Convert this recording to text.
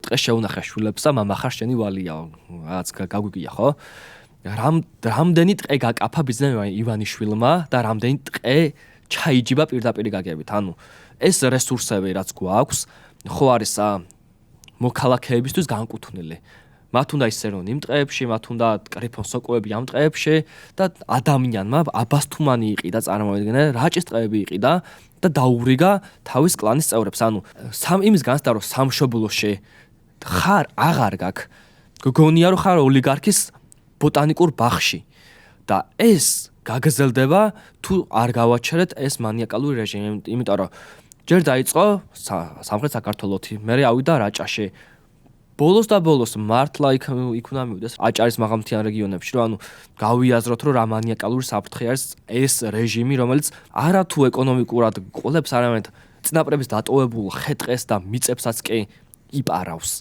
დღეს შეუნახე შვილებს და მამა ხარ შენი ვალია რაღაც გაგვიგია ხო რამდენი ტყე გაკაფა ბიზნესმა ივანიშვილმა და რამდენი ტყე ჩაიჯიბა პირდაპირ გაგებით ანუ ეს რესურსები რაც გვაქვს ხო არის მოქალაქეებისთვის განკუთვნილი მათ უნდა ისერონ იმ ტყეებში მათ უნდა კრიფონ სოკოები ამ ტყეებში და ადამიანმა აბასთუმანი იყიდა წარმოვიდგინე რაჭის ტყეები იყიდა და დაურიგა თავის კლანის წევრებს ანუ იმის განცდა რომ სამშობლოში ხარ აღარ გაქვს გგონია რომ ხარ ოლიგარქის ბოტანიკურ ბაღში და ეს გაგრძელდება თუ არ გავაჩერეთ ეს მანიაკალური რეჟიმი იმიტომ რომ ჯერ დაიწყო სამხრეთ საქართველოში მე ავიდა რაჭაში ბოლოს და ბოლოს მართლა იქ უნდა მივიდეს აჭარის მაღალმთიან რეგიონებში რომ ანუ გავიაზროთ რომ რა მანიაკალური საფრთხე არის ეს რეჟიმი რომელიც არათუ ეკონომიკურად ყოლებს არამედ წინაპრების დატოვებულ ხე-ტყეს და მიწებსაც კი იპარავს